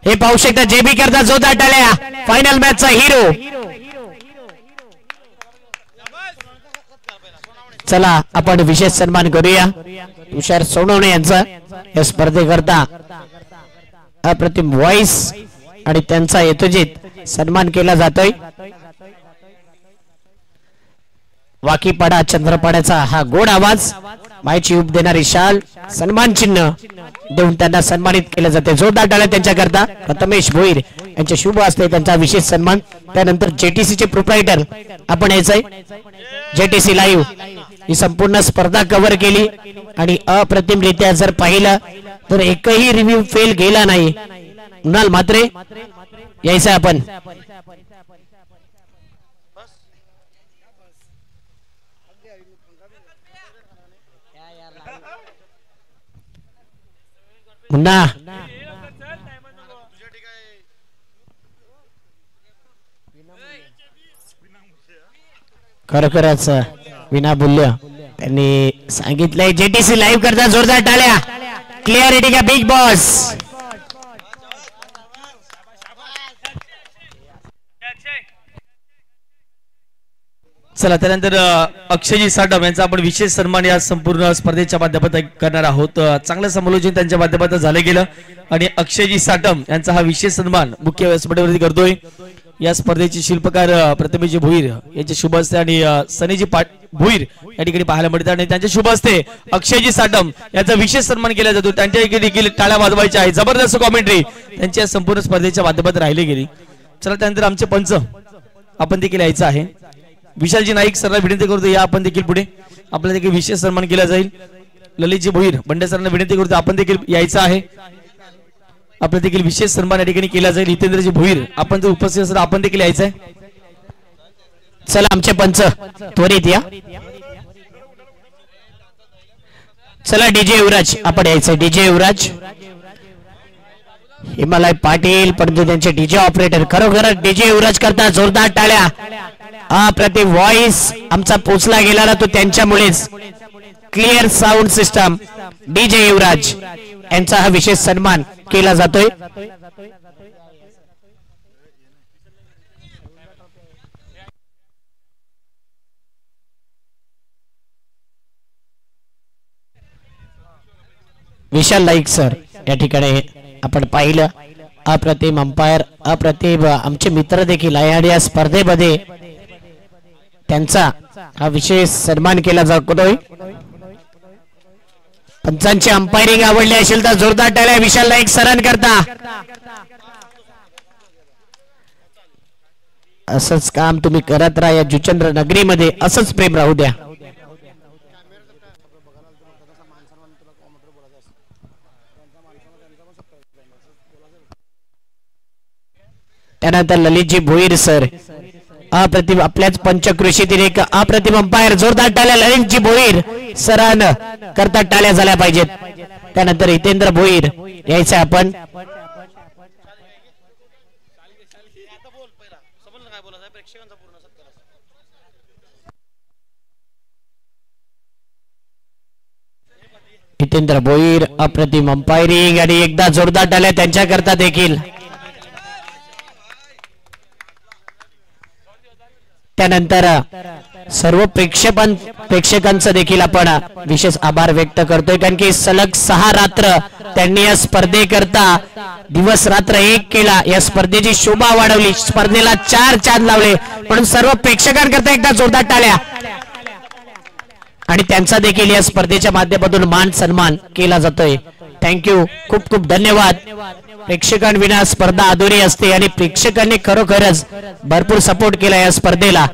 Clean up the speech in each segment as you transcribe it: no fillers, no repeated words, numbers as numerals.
हे पाहू शकता जेबी करता जोरदार टाळ्या फायनल मॅचचा हिरो. चला आपण विशेष सन्मान करूया तुषार सोनवणे यांचा या स्पर्धेकरता अप्रतिम व्हॉइस आणि त्यांचा यथोचित सन्मान केला जातोय. वाकीपाडा चंद्रपाड्याचा हा गोड आवाज मायची उप देणारी शाल सन्मान चिन्ह देऊन त्यांना सन्मानित केले जाते. जोरदार टाळ्या त्यांच्याकरता. प्रथमेश भोईर यांचे शुभ असते त्यांचा विशेष सन्मान. त्यानंतर जेटीसी चे प्रोप्रायटर आपण यायचंय जेटीसी लाईव्ह ही संपूर्ण स्पर्धा कव्हर केली आणि अप्रतिमरित्या जर पाहिलं तर एकही रिव्ह्यू फेल गेला नाही. कुणाल मात्रे यायचंय आपण. मुन्ना खरोखरच विनामूल्य त्यांनी सांगितलंय. जेटीसी लाईव्ह करता जोरदार टाळ्या. क्लिअरिटी का बिग बॉस. चला त्यानंतर अक्षयजी साटम यांचा आपण विशेष सन्मान या संपूर्ण स्पर्धेच्या माध्यमातून करणार आहोत. चांगलं समालोचन त्यांच्या माध्यमातून झालं गेलं आणि अक्षयजी साटम यांचा हा विशेष सन्मान मुख्य व्यासपीठावरती करतोय. या स्पर्धेचे शिल्पकार प्रथमेशजी भोईर यांचे शुभ हस्ते आणि सनीजी भोईर या ठिकाणी पाहायला मिळतात आणि त्यांचे शुभ हस्ते अक्षयजी साटम यांचा विशेष सन्मान केला जातो. त्यांच्या इकडे देखील टाळ्या वाजवायच्या आहे. जबरदस्त कॉमेंट्री त्यांच्या संपूर्ण स्पर्धेच्या माध्यमातून राहिली गेली. चला त्यानंतर आमचे पंच आपण देखील यायचं आहे. विशालजी नाईक सरांना विनंती करतो या आपण देखील पुढे आपला देखील विशेष सन्मान केला जाईल. ललितजी भोईर बंडे सरांना विनंती करतो आपण देखील यायचं आहे. आपला देखील विशेष सन्मान या ठिकाणी केला जाईल. हितेंद्रजी भोईर आपण जर उपस्थित असेल आपण देखील यायचं आहे. चला आमचे पंच त्वरित या. चला डीजे युवराज आपण यायचं. डीजे युवराज हिमालय पाटील परंतु त्यांचे डीजे ऑपरेटर खरोखरच डीजे युवराज करता जोरदार टाळ्या. अप्रतिम व्हॉइस आमचा पोचला गेला ना तो त्यांच्यामुळेच. क्लिअर साऊंड सिस्टम डीजे युवराज यांचा हा विशेष सन्मान केला जातोय. विशाल नाईक सर या ठिकाणी आपण पाहिलं अप्रतिम अंपायर अप्रतिम आमचे मित्र देखील आहे आणि या स्पर्धेमध्ये त्यांचा हा विशेष सन्मान केला जातोय. पंचांची अंपायरिंग आवडली असेल तर जोरदार टाळ्या विशाल नाईक सरांकरता. असंच काम तुम्ही करत राहा या जुचंद्र नगरीमध्ये. असंच प्रेम राहू द्या. त्यानंतर ललितजी भोईर सर अप्रतिम आपल्याच पंचकृषीतील एक अप्रतिम अंपायर. जोरदार टाळ्या ललितजी भोईर सरान करता टाळ्या झाल्या पाहिजेत. त्यानंतर हितेंद्र भोईर यायचं आपण. हितेंद्र भोईर अप्रतिम अंपायरिंग आणि एकदा जोरदार टाळ्या त्यांच्याकरता देखील. त्यानंतर सर्व प्रेक्षकांचं देखील आपण विशेष आभार व्यक्त करतोय कारण की सलग 6 रात्र त्यांनी या स्पर्धेकरता दिवस रात्र एक केला. या स्पर्धेची शोभा वाढवली. स्पर्धेला 4 चांद लावले. म्हणून सर्व प्रेक्षकांकरता एकदा जोरदार टाळ्या आणि त्यांचा देखील या स्पर्धेच्या माध्यमातून मान सन्मान केला जातोय. थँक्यू. खूप खूप धन्यवाद. प्रेक्षकांविना स्पर्धा अधुरी असते आणि प्रेक्षकांनी खरोखरच भरपूर सपोर्ट केला या स्पर्धेला.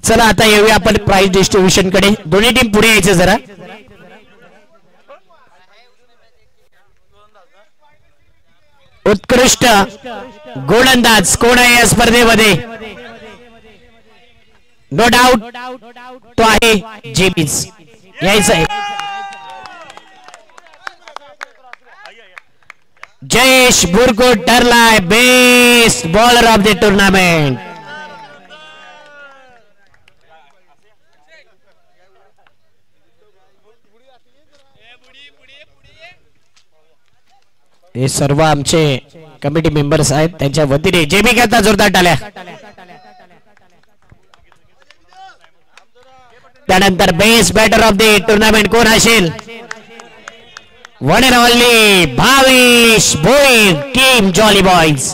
चला आता येऊया आपण प्राइज डिस्ट्रीब्युशन कडे. दोन्ही टीम पुढे यायचे जरा. उत्कृष्ट गोलंदाज कोण आहे या स्पर्धेमध्ये? नो डाऊट तो आहे जेबीज. यायचं आहे जयेश बुरकुट ठरलाय best bowler of the tournament. हे सर्व आमचे कमिटी मेंबर्स आहेत, त्यांच्या वतीने जेबी करता जोरदार टाळ्या. त्यानंतर best batter of the tournament कोण असेल? One and only Bhavesh Bhoir, team Jolly Boys.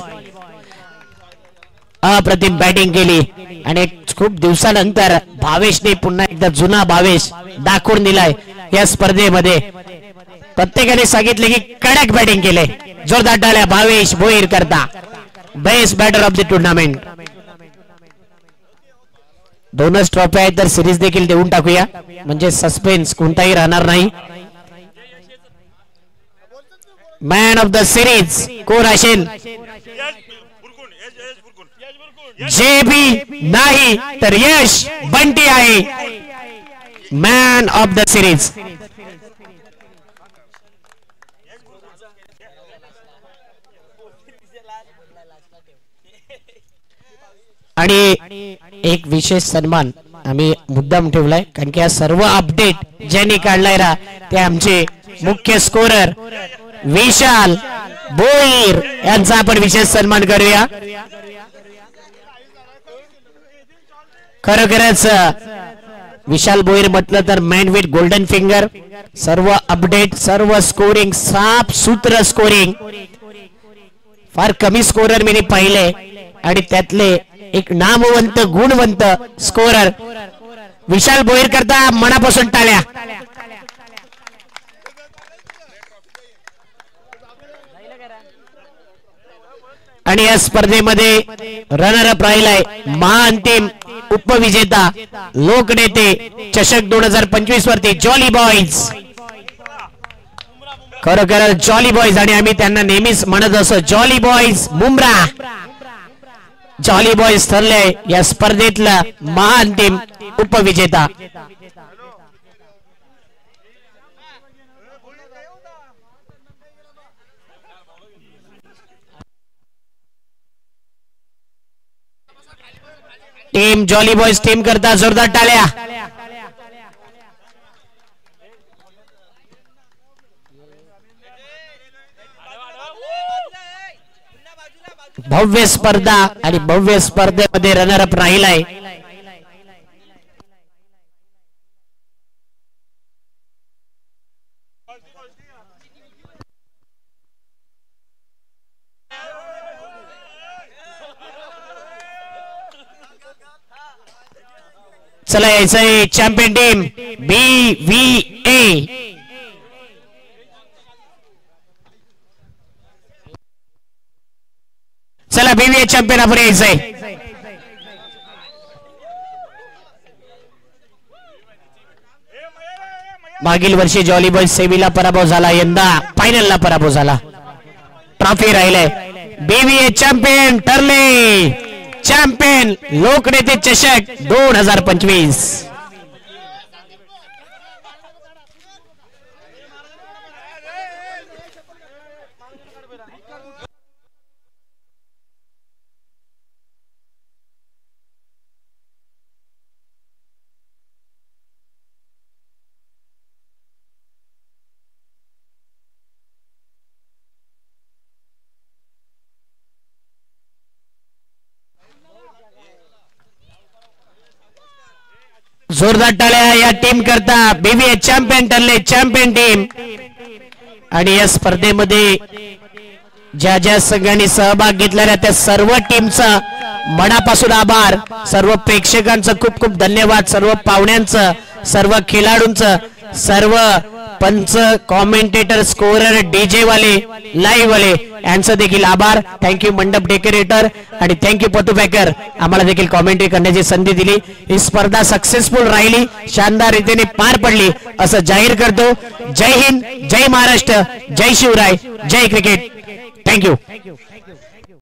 अप्रतिम बॅटिंग केली आणि खूप दिवसानंतर भावेशने पुन्हा एकदा जुना भावेश दाखवून दिलाय या स्पर्धेमध्ये. प्रत्येकाने सांगितले की कडक बॅटिंग केले. जोरदार टाळ्या भावेश भोईर करता best batter of the tournament. दोनच ट्रॉफी आहेत तर सिरीज देखील देऊन टाकूया म्हणजे सस्पेन्स कोणताही राहणार नाही. मॅन ऑफ द सिरीज कोण असेल? जेबी नाही तर यश बंटी आहे मॅन ऑफ द सिरीज. आणि एक विशेष सन्मान आम्ही मुद्दाम ठेवलाय कारण की या सर्व अपडेट ज्यांनी काढलाय ना ते आमचे मुख्य स्कोरर विशाल भोईर यांचा आपण विशेष सन्मान करूया. खरोखरच विशाल भोईर म्हटलं तर मॅन विथ गोल्डन फिंगर. सर्व अपडेट, सर्व स्कोरिंग, साफ सूत्र स्कोरिंग. फार कमी स्कोरर मी पाहिले आणि त्यातले एक नामवंत गुणवंत स्कोरर विशाल भोईर करता मनापासून टाळ्या. आणि या स्पर्धेमध्ये रनर अप राहिलाय महाअंतिम उपविजेता लोकनेते चषक 2025 वरती जॉली बॉयज. खरोखर जॉली बॉयज आणि आम्ही त्यांना नेहमीच म्हणत असो jolly boys Mumbra. Jolly boys ठरले या स्पर्धेतला महाअंतिम उपविजेता. टीम जॉली बॉयज टीम करता जोरदार टाळ्या. भव्य स्पर्धा आणि भव्य स्पर्धेमध्ये रनर अप राहिलाय. चला यायचंय चॅम्पियन टीम BVA. चला BVA चॅम्पियन आपण यायचंय. मागील वर्षी जॉली बॉयज सेमीला पराभव झाला, यंदा फायनलला पराभव झाला. ट्रॉफी राहिले. BVA चॅम्पियन ठरले. चॅम्पियन लोकनेते चषक 2025. जोरदार टाळ्या या टीम करता. BVA चॅम्पियन ठरले चॅम्पियन टीम. आणि या स्पर्धेमध्ये ज्या ज्या संघांनी सहभाग घेतलेला त्या सर्व टीमचा मनापासून आभार. सर्व प्रेक्षकांचं खूप खूप धन्यवाद. सर्व पाहुण्यांचं, सर्व खेळाडूंचं, सर्व पंच, कॉमेंटेटर, स्कोरर, DJ वाले, लाईव्ह वाले यांचं देखील आभार. थँक्यू मंडप डेकोरेटर आणि थँक्यू पतू पॅकर आम्हाला देखील कॉमेंट्री करण्याची संधी दिली. ही स्पर्धा सक्सेसफुल राहिली, शानदार रीतीने पार पडली असं जाहीर करतो. जय हिंद, जय महाराष्ट्र, जय शिवराय, जय क्रिकेट. थँक्यू.